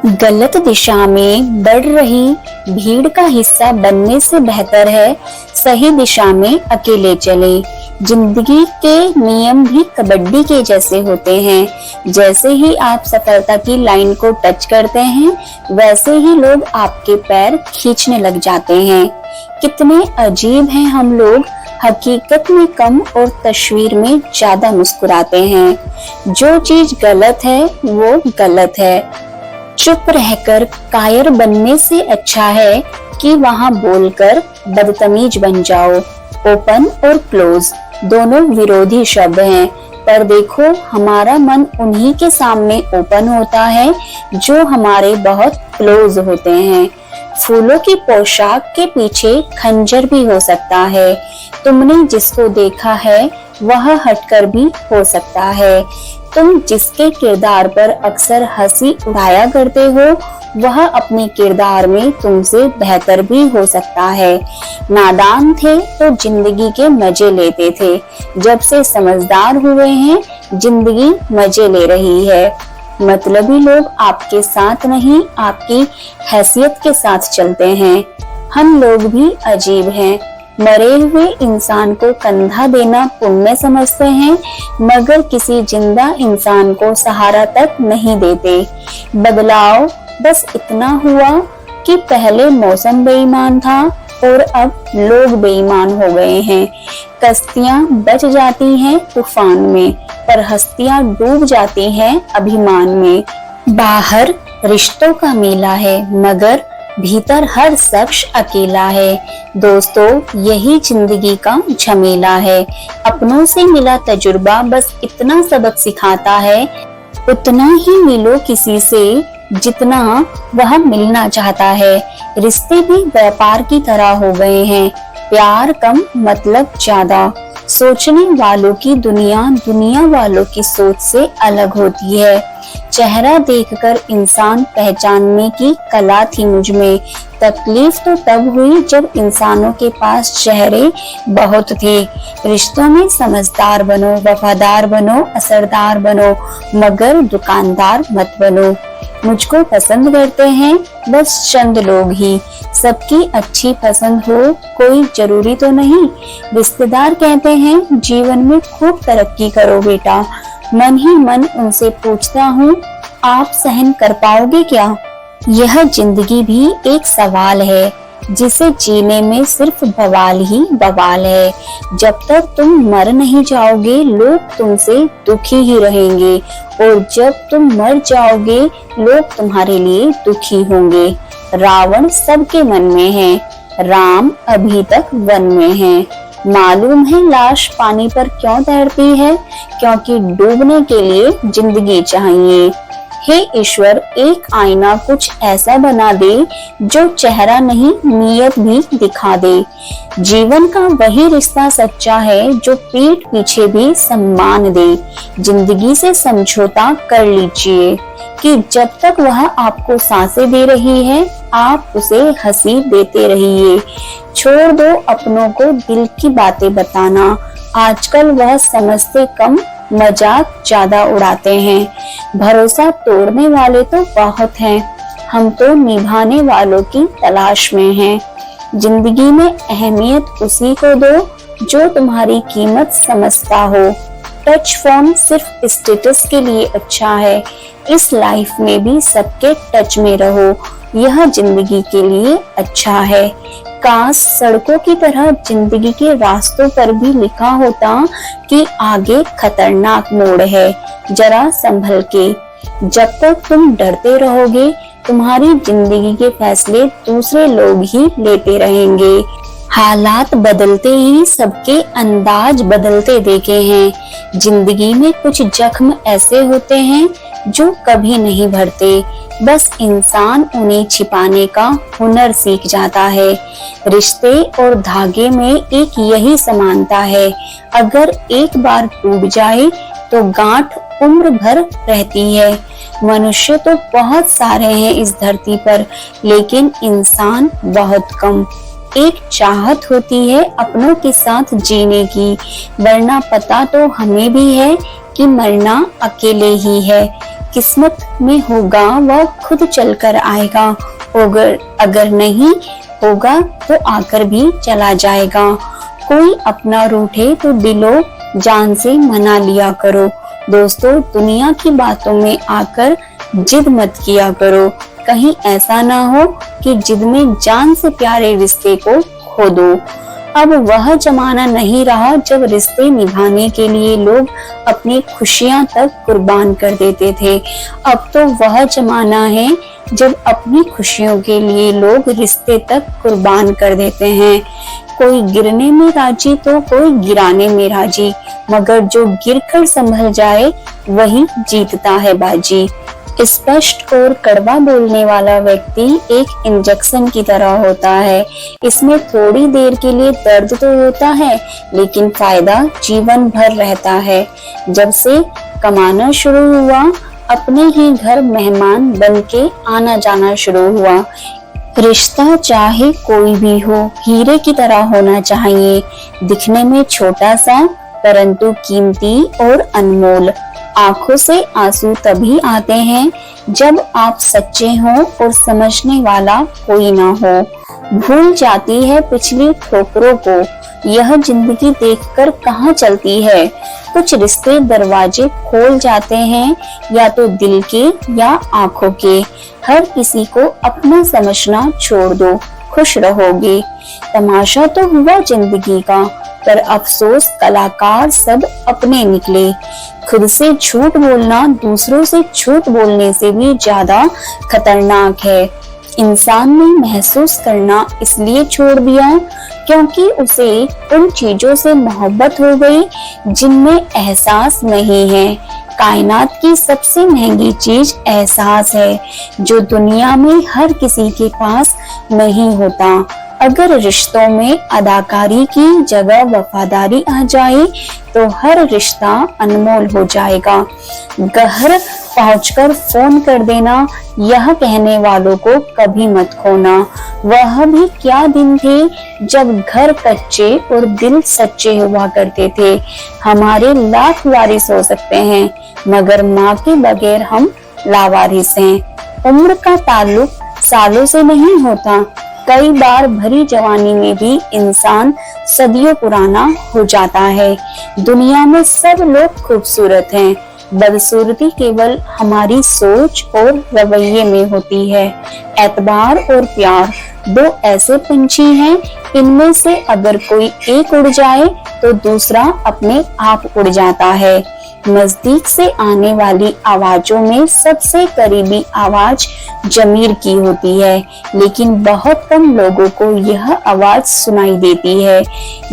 गलत दिशा में बढ़ रही भीड़ का हिस्सा बनने से बेहतर है सही दिशा में अकेले चले। जिंदगी के नियम भी कबड्डी के जैसे होते हैं। जैसे ही आप सफलता की लाइन को टच करते हैं, वैसे ही लोग आपके पैर खींचने लग जाते हैं। कितने अजीब हैं हम लोग, हकीकत में कम और तस्वीर में ज्यादा मुस्कुराते हैं। जो चीज गलत है वो गलत है। चुप रहकर कायर बनने से अच्छा है कि वहां बोलकर बदतमीज बन जाओ। ओपन और क्लोज दोनों विरोधी शब्द हैं, पर देखो हमारा मन उन्हीं के सामने ओपन होता है जो हमारे बहुत क्लोज होते हैं। फूलों की पोशाक के पीछे खंजर भी हो सकता है। तुमने जिसको देखा है वह हटकर भी हो सकता है। तुम जिसके किरदार पर अक्सर हंसी उड़ाया करते हो, वह अपने किरदार में तुमसे बेहतर भी हो सकता है। नादान थे तो जिंदगी के मजे लेते थे, जब से समझदार हुए हैं जिंदगी मजे ले रही है। मतलबी लोग आपके साथ नहीं, आपकी हैसियत के साथ चलते हैं। हम लोग भी अजीब हैं। मरे हुए इंसान को कंधा देना पुण्य समझते हैं, मगर किसी जिंदा इंसान को सहारा तक नहीं देते। बदलाव बस इतना हुआ कि पहले मौसम बेईमान था और अब लोग बेईमान हो गए हैं। कश्तियां बच जाती हैं तूफान में, पर हस्तियां डूब जाती हैं अभिमान में। बाहर रिश्तों का मेला है, मगर भीतर हर शख्स अकेला है। दोस्तों, यही जिंदगी का झमेला है। अपनों से मिला तजुर्बा बस इतना सबक सिखाता है, उतना ही मिलो किसी से जितना वह मिलना चाहता है। रिश्ते भी व्यापार की तरह हो गए हैं, प्यार कम मतलब ज्यादा। सोचने वालों की दुनिया दुनिया वालों की सोच से अलग होती है। चेहरा देखकर इंसान पहचानने की कला थी मुझ में। तकलीफ तो तब हुई जब इंसानों के पास चेहरे बहुत थे। रिश्तों में समझदार बनो, वफादार बनो, असरदार बनो, मगर दुकानदार मत बनो। मुझको पसंद करते हैं बस चंद लोग ही, सबकी अच्छी पसंद हो कोई जरूरी तो नहीं। रिश्तेदार कहते हैं जीवन में खूब तरक्की करो बेटा। मन ही मन उनसे पूछता हूँ, आप सहन कर पाओगे क्या? यह जिंदगी भी एक सवाल है, जिसे जीने में सिर्फ बवाल ही बवाल है। जब तक तुम मर नहीं जाओगे, लोग तुमसे दुखी ही रहेंगे, और जब तुम मर जाओगे, लोग तुम्हारे लिए दुखी होंगे। रावण सबके मन में है, राम अभी तक वन में है। मालूम है लाश पानी पर क्यों तैरती है? क्योंकि डूबने के लिए जिंदगी चाहिए। हे ईश्वर, एक आईना कुछ ऐसा बना दे जो चेहरा नहीं नीयत भी दिखा दे। जीवन का वही रिश्ता सच्चा है जो पीठ पीछे भी सम्मान दे। जिंदगी से समझौता कर लीजिए कि जब तक वह आपको सांसें दे रही है, आप उसे हंसी देते रहिए। छोड़ दो अपनों को दिल की बातें बताना, आजकल वह समझते कम, मजाक ज्यादा उड़ाते हैं। भरोसा तोड़ने वाले तो बहुत हैं, हम तो निभाने वालों की तलाश में हैं। जिंदगी में अहमियत उसी को दो जो तुम्हारी कीमत समझता हो। टच फोन सिर्फ स्टेटस के लिए अच्छा है, इस लाइफ में भी सबके टच में रहो, यह जिंदगी के लिए अच्छा है। काश सड़कों की तरह जिंदगी के रास्तों पर भी लिखा होता कि आगे खतरनाक मोड़ है, जरा संभल के। जब तक तुम डरते रहोगे, तुम्हारी जिंदगी के फैसले दूसरे लोग ही लेते रहेंगे। हालात बदलते ही सबके अंदाज बदलते देखे हैं। जिंदगी में कुछ जख्म ऐसे होते हैं जो कभी नहीं भरते, बस इंसान उन्हें छिपाने का हुनर सीख जाता है। रिश्ते और धागे में एक यही समानता है, अगर एक बार टूट जाए तो गांठ उम्र भर रहती है। मनुष्य तो बहुत सारे हैं इस धरती पर, लेकिन इंसान बहुत कम। एक चाहत होती है अपनों के साथ जीने की, वरना पता तो हमें भी है कि मरना अकेले ही है। किस्मत में होगा वह खुद चल कर आएगा, अगर नहीं होगा तो आकर भी चला जाएगा। कोई अपना रूठे तो दिलो जान से मना लिया करो। दोस्तों, दुनिया की बातों में आकर जिद मत किया करो, कहीं ऐसा ना हो कि जिद में जान से प्यारे रिश्ते को खो दो। अब वह जमाना नहीं रहा जब रिश्ते निभाने के लिए लोग अपनी खुशियां तक कुर्बान कर देते थे। अब तो वह जमाना है जब अपनी खुशियों के लिए लोग रिश्ते तक कुर्बान कर देते हैं। कोई गिरने में राजी तो कोई गिराने में राजी, मगर जो गिरकर संभल जाए वही जीतता है बाजी। स्पष्ट और कड़वा बोलने वाला व्यक्ति एक इंजेक्शन की तरह होता है। इसमें थोड़ी देर के लिए दर्द तो होता है, लेकिन फायदा जीवन भर रहता है। जब से कमाना शुरू हुआ, अपने ही घर मेहमान बन के आना जाना शुरू हुआ। रिश्ता चाहे कोई भी हो, हीरे की तरह होना चाहिए, दिखने में छोटा सा परंतु कीमती और अनमोल। आंखों से आंसू तभी आते हैं जब आप सच्चे हो और समझने वाला कोई ना हो। भूल जाती है पिछली ठोकरों को, यह जिंदगी देखकर कहाँ चलती है। कुछ रिश्ते दरवाजे खोल जाते हैं, या तो दिल के या आंखों के। हर किसी को अपना समझना छोड़ दो, खुश रहोगे। तमाशा तो हुआ जिंदगी का, पर अफसोस कलाकार सब अपने निकले। खुद से झूठ बोलना दूसरों से झूठ बोलने से भी ज्यादा खतरनाक है। इंसान ने महसूस करना इसलिए छोड़ दिया क्योंकि उसे उन चीजों से मोहब्बत हो गई जिनमें एहसास नहीं है। कायनात की सबसे महंगी चीज एहसास है, जो दुनिया में हर किसी के पास नहीं होता। अगर रिश्तों में अदाकारी की जगह वफादारी आ जाए तो हर रिश्ता अनमोल हो जाएगा। घर पहुंचकर फोन कर देना, यह कहने वालों को कभी मत खोना। वह भी क्या दिन थे जब घर कच्चे और दिल सच्चे हुआ करते थे। हमारे लाख वारिस हो सकते हैं, मगर माँ के बगैर हम लावारिस हैं। उम्र का ताल्लुक सालों से नहीं होता, कई बार भरी जवानी में भी इंसान सदियों पुराना हो जाता है। दुनिया में सब लोग खूबसूरत हैं, बदसूरती केवल हमारी सोच और रवैये में होती है। एतबार और प्यार दो ऐसे पंछी हैं, इनमें से अगर कोई एक उड़ जाए तो दूसरा अपने आप उड़ जाता है। नजदीक से आने वाली आवाजों में सबसे करीबी आवाज जमीर की होती है, लेकिन बहुत कम लोगों को यह आवाज सुनाई देती है।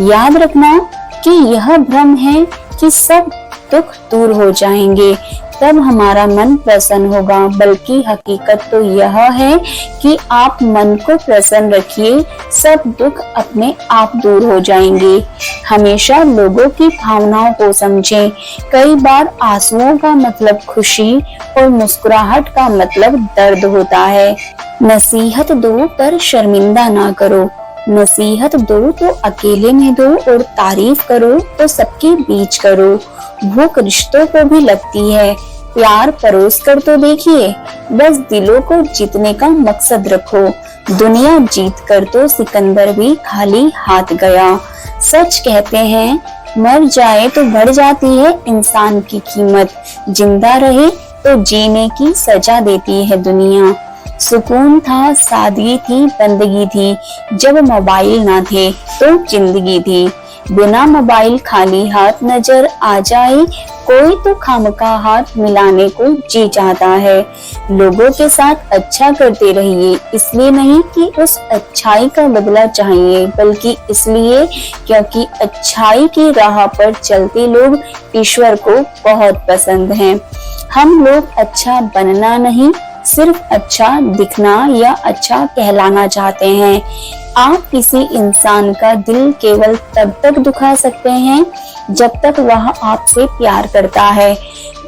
याद रखना कि यह भ्रम है कि सब दुख दूर हो जाएंगे, तब हमारा मन प्रसन्न होगा, बल्कि हकीकत तो यह है कि आप मन को प्रसन्न रखिए, सब दुख अपने आप दूर हो जाएंगे। हमेशा लोगों की भावनाओं को समझें। कई बार आंसुओं का मतलब खुशी और मुस्कुराहट का मतलब दर्द होता है। नसीहत दो पर शर्मिंदा ना करो। नसीहत दो तो अकेले में दो और तारीफ करो तो सबके बीच करो। भूख रिश्तों को भी लगती है, प्यार परोस कर तो देखिए। बस दिलों को जीतने का मकसद रखो। दुनिया जीत कर तो सिकंदर भी खाली हाथ गया। सच कहते हैं, मर जाए तो बढ़ जाती है इंसान की कीमत, जिंदा रहे तो जीने की सजा देती है दुनिया। सुकून था, सादगी थी, बंदगी थी, जब मोबाइल ना थे तो जिंदगी थी। बिना मोबाइल खाली हाथ नजर आ जाए कोई तो खामखा हाथ मिलाने को जी चाहता है। लोगों के साथ अच्छा करते रहिए, इसलिए नहीं कि उस अच्छाई का बदला चाहिए, बल्कि इसलिए क्योंकि अच्छाई की राह पर चलते लोग ईश्वर को बहुत पसंद हैं। हम लोग अच्छा बनना नहीं, सिर्फ अच्छा दिखना या अच्छा कहलाना चाहते हैं। आप किसी इंसान का दिल केवल तब तक दुखा सकते हैं जब तक वह आपसे प्यार करता है।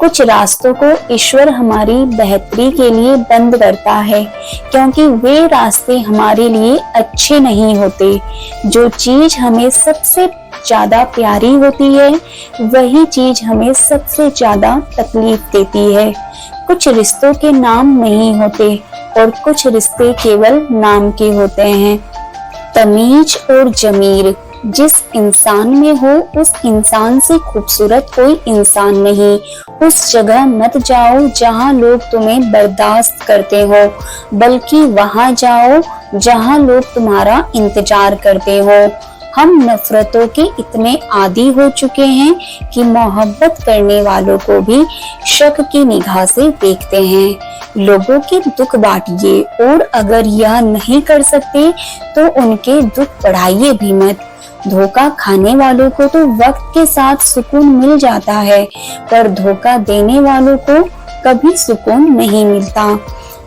कुछ रास्तों को ईश्वर हमारी बेहतरी के लिए बंद करता है, क्योंकि वे रास्ते हमारे लिए अच्छे नहीं होते। जो चीज हमें सबसे ज्यादा प्यारी होती है, वही चीज हमें सबसे ज्यादा तकलीफ देती है। कुछ रिश्तों के नाम नहीं होते और कुछ रिश्ते केवल नाम के होते हैं। तमीज और जमीर जिस इंसान में हो उस इंसान से खूबसूरत कोई इंसान नहीं। उस जगह मत जाओ जहां लोग तुम्हें बर्दाश्त करते हो, बल्कि वहां जाओ जहां लोग तुम्हारा इंतजार करते हो। हम नफरतों के इतने आदी हो चुके हैं कि मोहब्बत करने वालों को भी शक की निगाह से देखते हैं। लोगों के दुख बांटिए और अगर यह नहीं कर सकते तो उनके दुख बढ़ाइए भी मत। धोखा खाने वालों को तो वक्त के साथ सुकून मिल जाता है, पर धोखा देने वालों को कभी सुकून नहीं मिलता।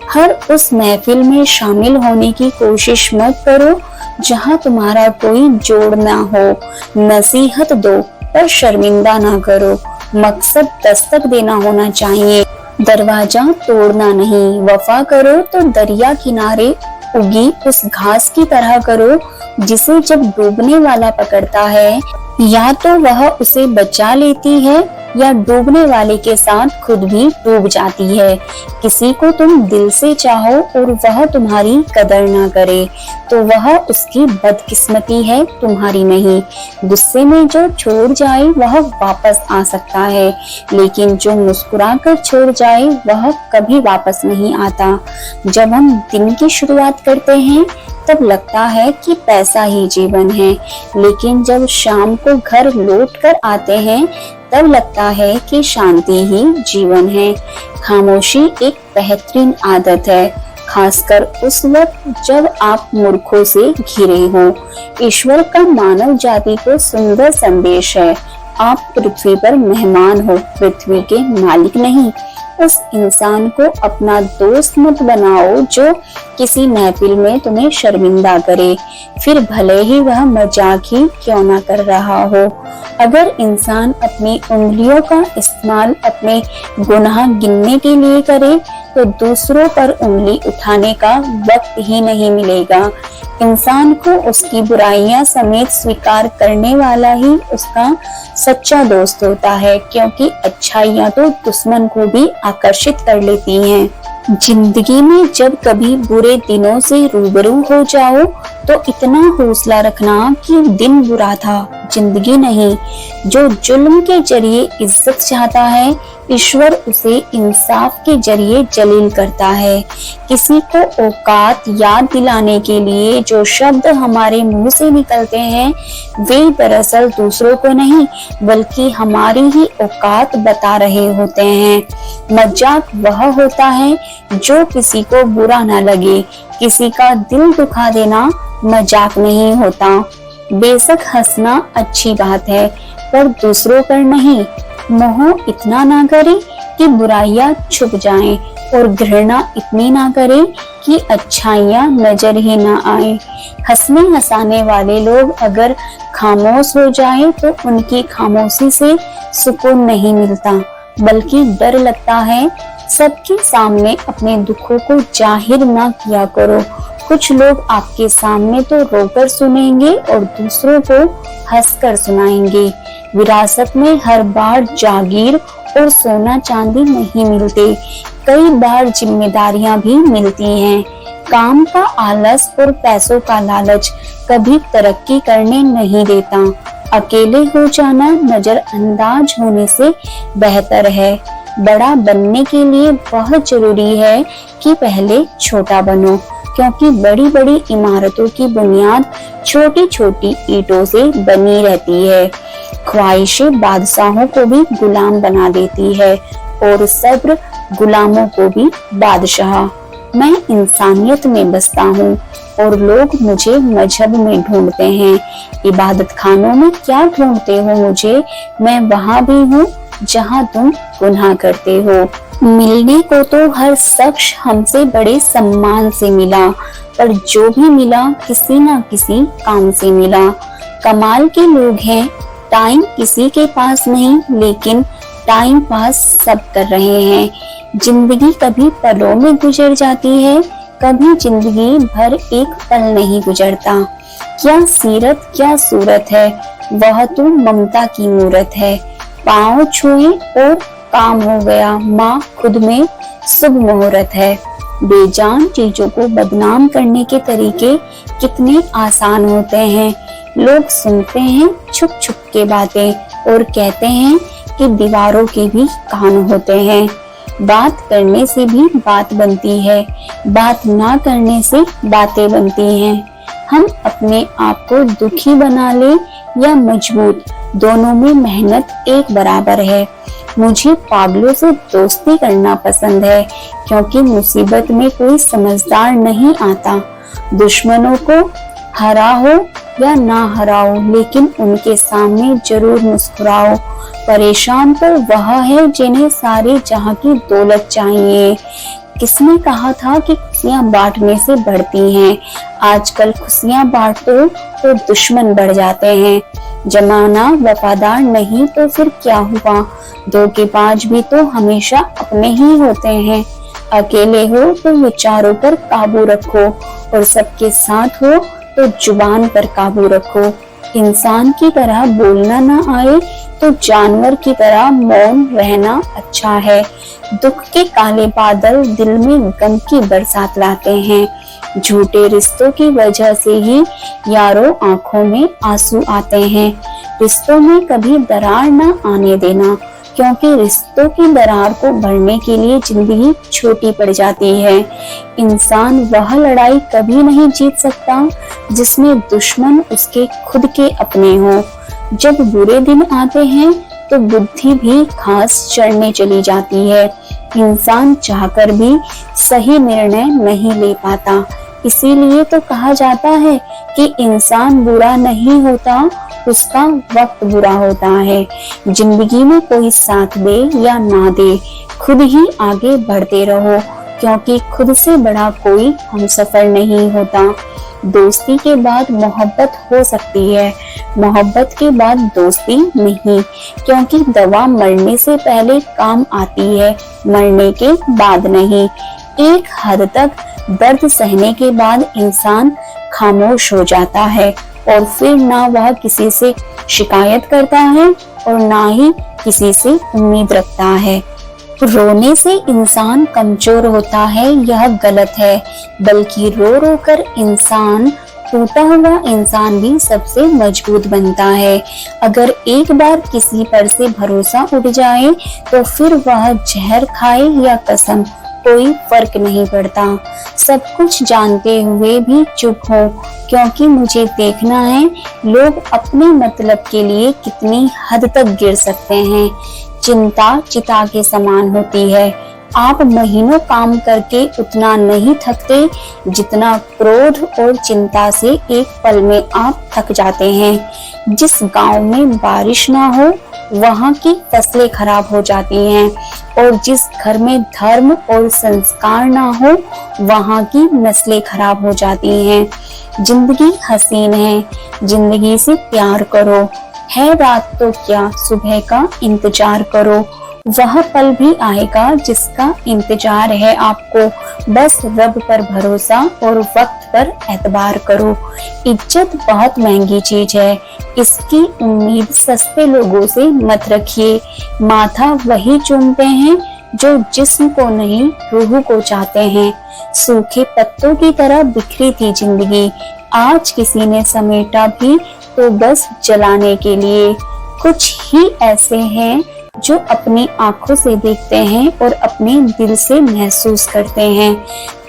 हर उस महफिल में शामिल होने की कोशिश मत करो जहां तुम्हारा कोई जोड़ ना हो। नसीहत दो पर शर्मिंदा ना करो। मकसद दस्तक देना होना चाहिए, दरवाजा तोड़ना नहीं। वफा करो तो दरिया किनारे उगी उस घास की तरह करो जिसे जब डूबने वाला पकड़ता है या तो वह उसे बचा लेती है या डूबने वाले के साथ खुद भी डूब जाती है। किसी को तुम दिल से चाहो और वह तुम्हारी कदर ना करे तो वह उसकी बदकिस्मती है, तुम्हारी नहीं। गुस्से में जो छोड़ जाए वह वापस आ सकता है, लेकिन जो मुस्कुरा कर छोड़ जाए वह कभी वापस नहीं आता। जब हम दिन की शुरुआत करते हैं तब लगता है कि पैसा ही जीवन है, लेकिन जब शाम को घर लौट कर आते हैं तब लगता है कि शांति ही जीवन है। खामोशी एक बेहतरीन आदत है, खासकर उस वक्त जब आप मूर्खों से घिरे हो। ईश्वर का मानव जाति को सुंदर संदेश है, आप पृथ्वी पर मेहमान हो, पृथ्वी के मालिक नहीं। उस इंसान को अपना दोस्त मत बनाओ जो किसी महफिल में तुम्हें शर्मिंदा करे, फिर भले ही वह मजाक ही क्यों ना कर रहा हो। अगर इंसान अपनी उंगलियों का इस्तेमाल अपने गुनाह गिनने के लिए करे तो दूसरों पर उंगली उठाने का वक्त ही नहीं मिलेगा। इंसान को उसकी बुराइयां समेत स्वीकार करने वाला ही उसका सच्चा दोस्त होता है, क्योंकि अच्छाइयां तो दुश्मन को भी आकर्षित कर लेती हैं। जिंदगी में जब कभी बुरे दिनों से रूबरू हो जाओ तो इतना हौसला रखना कि दिन बुरा था, जिंदगी नहीं। जो जुल्म के जरिए इज्जत चाहता है, ईश्वर उसे इंसाफ के जरिए जलील करता है। किसी को औकात याद दिलाने के लिए जो शब्द हमारे मुंह से निकलते हैं वे दरअसल दूसरों को नहीं बल्कि हमारी ही औकात बता रहे होते हैं। मजाक वह होता है जो किसी को बुरा ना लगे। किसी का दिल दुखा देना मजाक नहीं होता। बेशक हंसना अच्छी बात है पर दूसरों पर नहीं। मोह इतना ना करे कि बुराइयां छुप जाएं और घृणा इतनी ना करे कि अच्छाइयां नजर ही ना आए। हंसने हंसाने वाले लोग अगर खामोश हो जाएं तो उनकी खामोशी से सुकून नहीं मिलता, बल्कि डर लगता है। सबके सामने अपने दुखों को जाहिर ना किया करो। कुछ लोग आपके सामने तो रोकर सुनेंगे और दूसरों को हंसकर सुनाएंगे। विरासत में हर बार जागीर और सोना चांदी नहीं मिलते, कई बार जिम्मेदारियां भी मिलती हैं। काम का आलस और पैसों का लालच कभी तरक्की करने नहीं देता। अकेले हो जाना नजरअंदाज होने से बेहतर है। बड़ा बनने के लिए बहुत जरूरी है कि पहले छोटा बनो, क्योंकि बड़ी बड़ी इमारतों की बुनियाद छोटी छोटी ईंटों से बनी रहती है। ख्वाहिशें बादशाहों को भी गुलाम बना देती है और सब्र गुलामों को भी बादशाह। मैं इंसानियत में बसता हूँ और लोग मुझे मजहब में ढूंढते हैं। इबादत खानों में क्या ढूंढते हो मुझे, मैं वहाँ भी हूँ जहाँ तुम गुनाह करते हो। मिलने को तो हर शख्स हमसे बड़े सम्मान से मिला, पर जो भी मिला किसी ना किसी काम से मिला। कमाल के लोग हैं, टाइम किसी के पास नहीं, लेकिन टाइम पास सब कर रहे हैं। जिंदगी कभी पलों में गुजर जाती है, कभी जिंदगी भर एक पल नहीं गुजरता। क्या सीरत क्या सूरत है, वह तो ममता की मूरत है। पाँव छुए और काम हो गया, माँ खुद में शुभ मुहूर्त है। बेजान चीजों को बदनाम करने के तरीके कितने आसान होते हैं। लोग सुनते हैं छुप छुप के बातें और कहते हैं कि दीवारों के भी कान होते हैं। बात करने से भी बात बनती है, बात ना करने से बातें बनती हैं। हम अपने आप को दुखी बना ले या मजबूत, दोनों में मेहनत एक बराबर है। मुझे पागलों से दोस्ती करना पसंद है, क्योंकि मुसीबत में कोई समझदार नहीं आता। दुश्मनों को हराओ या ना हराओ, लेकिन उनके सामने जरूर मुस्कुराओ। परेशान तो वह है जिन्हें सारे जहां की दौलत चाहिए। किसने कहा था कि खुशियां बांटने से बढ़ती हैं? आजकल खुशियां बांटो तो दुश्मन बढ़ जाते हैं। जमाना वफादार नहीं तो फिर क्या हुआ? धोखेबाज भी तो हमेशा अपने ही होते हैं। अकेले हो तो विचारों पर काबू रखो, और सबके साथ हो तो जुबान पर काबू रखो। इंसान की तरह बोलना ना आए तो जानवर की तरह मौन रहना अच्छा है। दुख के काले बादल दिल में गम की बरसात लाते हैं। झूठे रिश्तों की वजह से ही यारों आंखों में आंसू आते हैं। रिश्तों में कभी दरार ना आने देना, क्योंकि रिश्तों की दरार को भरने के लिए जिंदगी छोटी पड़ जाती है। इंसान वह लड़ाई कभी नहीं जीत सकता जिसमें दुश्मन उसके खुद के अपने हों। जब बुरे दिन आते हैं तो बुद्धि भी घास चढ़ने चली जाती है। इंसान चाहकर भी सही निर्णय नहीं ले पाता। इसीलिए तो कहा जाता है कि इंसान बुरा नहीं होता, उसका वक्त बुरा होता है। जिंदगी में कोई साथ दे या ना दे, खुद ही आगे बढ़ते रहो, क्योंकि खुद से बड़ा कोई हमसफर नहीं होता। दोस्ती के बाद मोहब्बत हो सकती है, मोहब्बत के बाद दोस्ती नहीं, क्योंकि दवा मरने से पहले काम आती है, मरने के बाद नहीं। एक हद तक दर्द सहने के बाद इंसान खामोश हो जाता है, और फिर ना वह किसी से शिकायत करता है और ना ही किसी से उम्मीद रखता है। रोने से इंसान कमजोर होता है, यह गलत है, बल्कि रो रो कर इंसान, टूटा हुआ इंसान भी सबसे मजबूत बनता है। अगर एक बार किसी पर से भरोसा उठ जाए तो फिर वह जहर खाए या कसम, कोई फर्क नहीं पड़ता। सब कुछ जानते हुए भी चुप हो, क्योंकि मुझे देखना है लोग अपने मतलब के लिए कितनी हद तक गिर सकते हैं। चिंता चिता के समान होती है। आप महीनों काम करके उतना नहीं थकते जितना क्रोध और चिंता से एक पल में आप थक जाते हैं। जिस गांव में बारिश ना हो वहां की फसलें खराब हो जाती हैं, और जिस घर में धर्म और संस्कार ना हो वहां की नस्लें खराब हो जाती हैं। जिंदगी हसीन है, जिंदगी से प्यार करो। है रात तो क्या, सुबह का इंतजार करो। वह पल भी आएगा जिसका इंतजार है आपको। बस रब पर भरोसा और वक्त पर एतबार करो। इज्जत बहुत महंगी चीज है, इसकी उम्मीद सस्ते लोगों से मत रखिए। माथा वही चूमते हैं जो जिस्म को नहीं, रूह को चाहते हैं। सूखे पत्तों की तरह बिखरी थी जिंदगी, आज किसी ने समेटा भी तो बस जलाने के लिए। कुछ ही ऐसे हैं जो अपनी आंखों से देखते हैं और अपने दिल से महसूस करते हैं।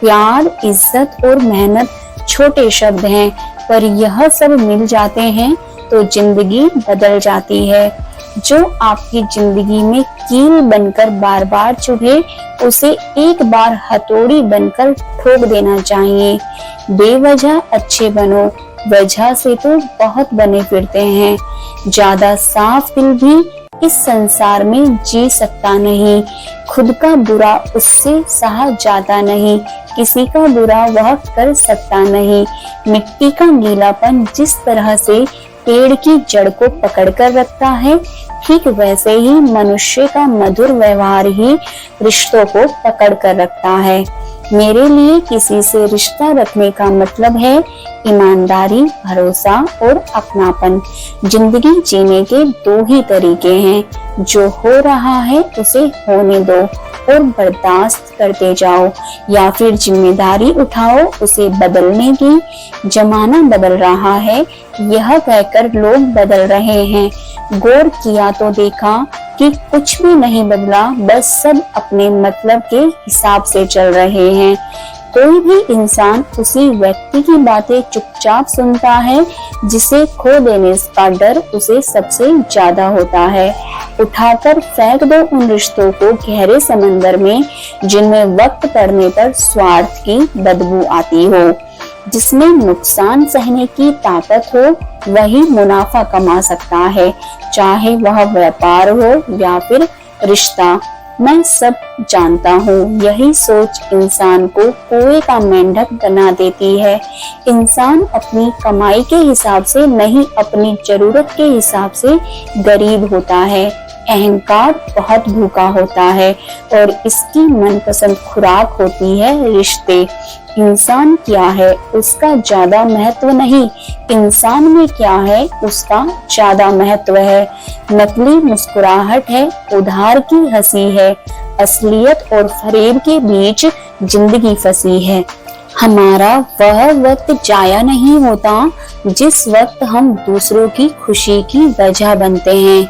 प्यार, इज्जत और मेहनत छोटे शब्द हैं, पर यह सब मिल जाते हैं तो जिंदगी बदल जाती है। जो आपकी जिंदगी में कील बनकर बार बार चुभे, उसे एक बार हथौड़ी बनकर ठोक देना चाहिए। बेवजह अच्छे बनो, वजह से तो बहुत बने फिरते हैं। ज्यादा साफ दिल भी इस संसार में जी सकता नहीं। खुद का बुरा उससे सहा जाता नहीं, किसी का बुरा वह कर सकता नहीं। मिट्टी का गीलापन जिस तरह से पेड़ की जड़ को पकड़कर रखता है, ठीक वैसे ही मनुष्य का मधुर व्यवहार ही रिश्तों को पकड़ कर रखता है। मेरे लिए किसी से रिश्ता रखने का मतलब है ईमानदारी, भरोसा और अपनापन। जिंदगी जीने के दो ही तरीके हैं, जो हो रहा है उसे होने दो और बर्दाश्त करते जाओ, या फिर जिम्मेदारी उठाओ उसे बदलने की। जमाना बदल रहा है यह कहकर लोग बदल रहे हैं, गौर किया तो देखा कि कुछ भी नहीं बदला, बस सब अपने मतलब के हिसाब से चल रहे हैं। कोई भी इंसान उसी व्यक्ति की बातें चुपचाप सुनता है जिसे खो देने का डर उसे सबसे ज्यादा होता है। उठाकर फेंक दो उन रिश्तों को गहरे समंदर में, जिनमें वक्त पड़ने पर स्वार्थ की बदबू आती हो। जिसमें नुकसान सहने की ताकत हो वही मुनाफा कमा सकता है, चाहे वह व्यापार हो या फिर रिश्ता। मैं सब जानता हूँ, यही सोच इंसान को कुएं का मेंढक बना देती है। इंसान अपनी कमाई के हिसाब से नहीं, अपनी जरूरत के हिसाब से गरीब होता है। अहंकार बहुत भूखा होता है और इसकी मनपसंद खुराक होती है रिश्ते। इंसान क्या है उसका ज्यादा महत्व नहीं, इंसान में क्या है उसका ज्यादा महत्व है। नकली मुस्कुराहट है, उधार की हंसी है, असलियत और फरेब के बीच जिंदगी फंसी है। हमारा वह वक्त जाया नहीं होता जिस वक्त हम दूसरों की खुशी की वजह बनते हैं।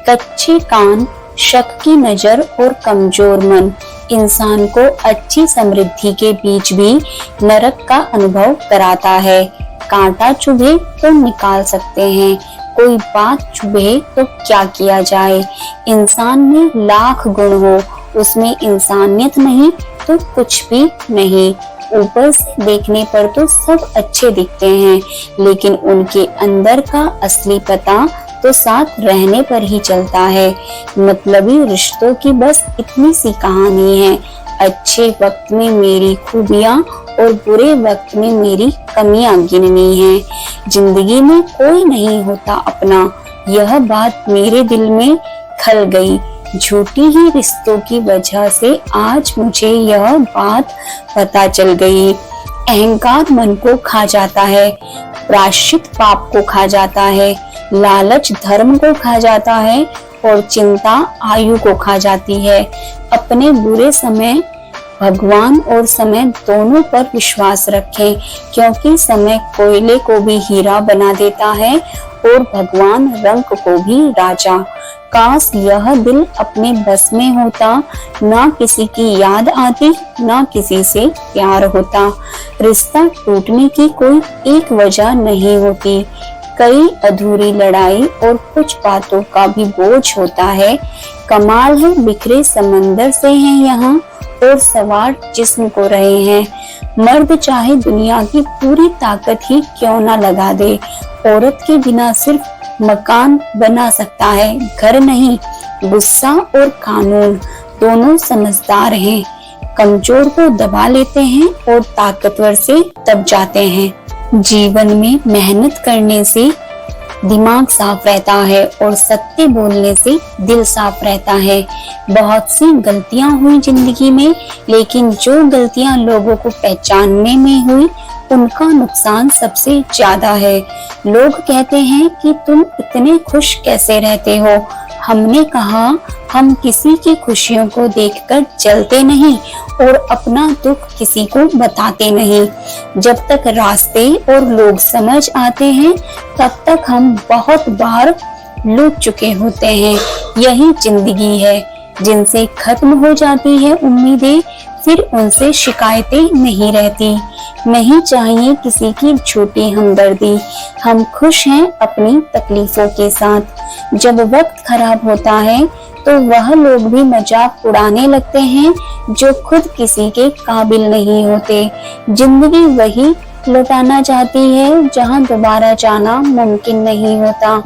कच्चे कान, शक की नजर और कमजोर मन इंसान को अच्छी समृद्धि के बीच भी नरक का अनुभव कराता है। कांटा चुभे तो निकाल सकते हैं, कोई बात चुभे तो क्या किया जाए। इंसान में लाख गुण हो, उसमें इंसानियत नहीं तो कुछ भी नहीं। ऊपर से देखने पर तो सब अच्छे दिखते हैं, लेकिन उनके अंदर का असली पता तो साथ रहने पर ही चलता है। मतलबी रिश्तों की बस इतनी सी कहानी है, अच्छे वक्त में मेरी खूबियां और बुरे वक्त में मेरी कमियां गिननी है। जिंदगी में कोई नहीं होता अपना, यह बात मेरे दिल में खल गई। झूठी ही रिश्तों की वजह से आज मुझे यह बात पता चल गई। अहंकार मन को खा जाता है, प्रायश्चित पाप को खा जाता है, लालच धर्म को खा जाता है और चिंता आयु को खा जाती है। अपने बुरे समय भगवान और समय दोनों पर विश्वास रखें, क्योंकि समय कोयले को भी हीरा बना देता है और भगवान रंग को भी राजा। काश यह दिल अपने बस में होता, ना किसी की याद आती ना किसी से प्यार होता। रिश्ता टूटने की कोई एक वजह नहीं होती, कई अधूरी लड़ाई और कुछ बातों का भी बोझ होता है। कमाल है बिखरे समंदर से हैं यहाँ और सवार जिस्म को रहे हैं। मर्द चाहे दुनिया की पूरी ताकत ही क्यों ना लगा दे, औरत के बिना सिर्फ मकान बना सकता है, घर नहीं। गुस्सा और कानून दोनों समझदार हैं, कमजोर को दबा लेते हैं और ताकतवर से दब जाते हैं। जीवन में मेहनत करने से दिमाग साफ रहता है और सत्य बोलने से दिल साफ रहता है। बहुत सी गलतियां हुई जिंदगी में, लेकिन जो गलतियां लोगों को पहचानने में हुई उनका नुकसान सबसे ज्यादा है। लोग कहते हैं कि तुम इतने खुश कैसे रहते हो। हमने कहा हम किसी की खुशियों को देखकर जलते नहीं और अपना दुख किसी को बताते नहीं। जब तक रास्ते और लोग समझ आते हैं तब तक हम बहुत बार लूट चुके होते हैं। यही जिंदगी है, जिनसे खत्म हो जाती है उम्मीदें, फिर उनसे शिकायतें नहीं रहती। नहीं चाहिए किसी की झूठी हमदर्दी, हम खुश हैं अपनी तकलीफों के साथ। जब वक्त खराब होता है तो वह लोग भी मजाक उड़ाने लगते हैं जो खुद किसी के काबिल नहीं होते। जिंदगी वही लौटाना चाहती है जहां दोबारा जाना मुमकिन नहीं होता।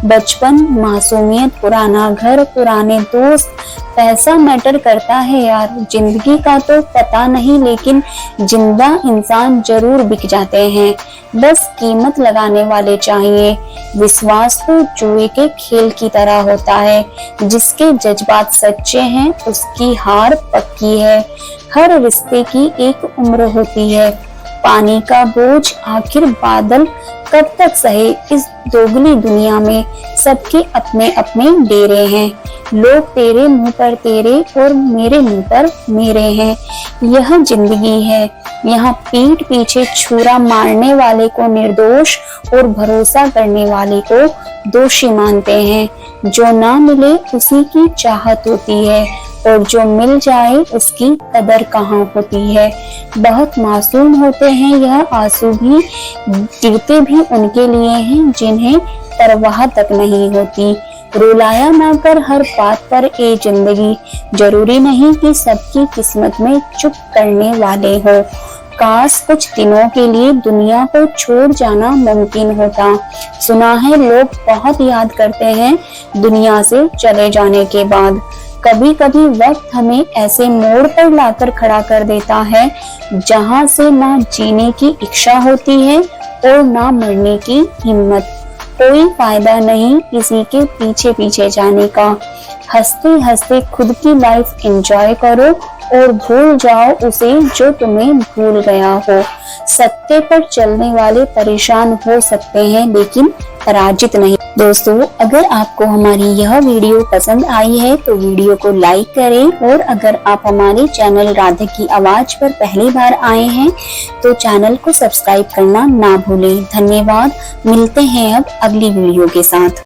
बचपन, मासूमियत, पुराना घर, पुराने दोस्त, पैसा मैटर करता है यार। जिंदगी का तो पता नहीं, लेकिन जिंदा इंसान जरूर बिक जाते हैं। बस कीमत लगाने वाले चाहिए। विश्वास तो जुए के खेल की तरह होता है। जिसके जज्बात सच्चे हैं उसकी हार पक्की है। हर रिश्ते की एक उम्र होती है। पानी का बोझ आखिर बादल कब तक सहे। इस दोगली दुनिया में सबके अपने अपने डेरे हैं। लोग तेरे मुंह पर तेरे और मेरे मुंह पर मेरे हैं। यह जिंदगी है। यहाँ पीठ पीछे छुरा मारने वाले को निर्दोष और भरोसा करने वाले को दोषी मानते हैं। जो ना मिले उसी की चाहत होती है और जो मिल जाए उसकी कदर कहाँ होती है। बहुत मासूम होते हैं यह आंसू भी, गिरते भी उनके लिए हैं जिन्हें परवाह तक नहीं होती। रुलाया ना कर हर बात पर ए जिंदगी, जरूरी नहीं कि सबकी किस्मत में चुप करने वाले हो। काश कुछ दिनों के लिए दुनिया को छोड़ जाना मुमकिन होता। सुना है लोग बहुत याद करते हैं दुनिया से चले जाने के बाद। कभी कभी वक्त हमें ऐसे मोड़ पर लाकर खड़ा कर देता है जहां से ना जीने की इच्छा होती है और ना मरने की हिम्मत। कोई फायदा नहीं किसी के पीछे पीछे जाने का। हंसते हंसते खुद की लाइफ एंजॉय करो और भूल जाओ उसे जो तुम्हें भूल गया हो। सत्ते पर चलने वाले परेशान हो सकते हैं लेकिन पराजित नहीं। दोस्तों, अगर आपको हमारी यह वीडियो पसंद आई है तो वीडियो को लाइक करें और अगर आप हमारे चैनल राधे की आवाज पर पहली बार आए हैं तो चैनल को सब्सक्राइब करना ना भूलें। धन्यवाद। मिलते हैं अब अगली वीडियो के साथ।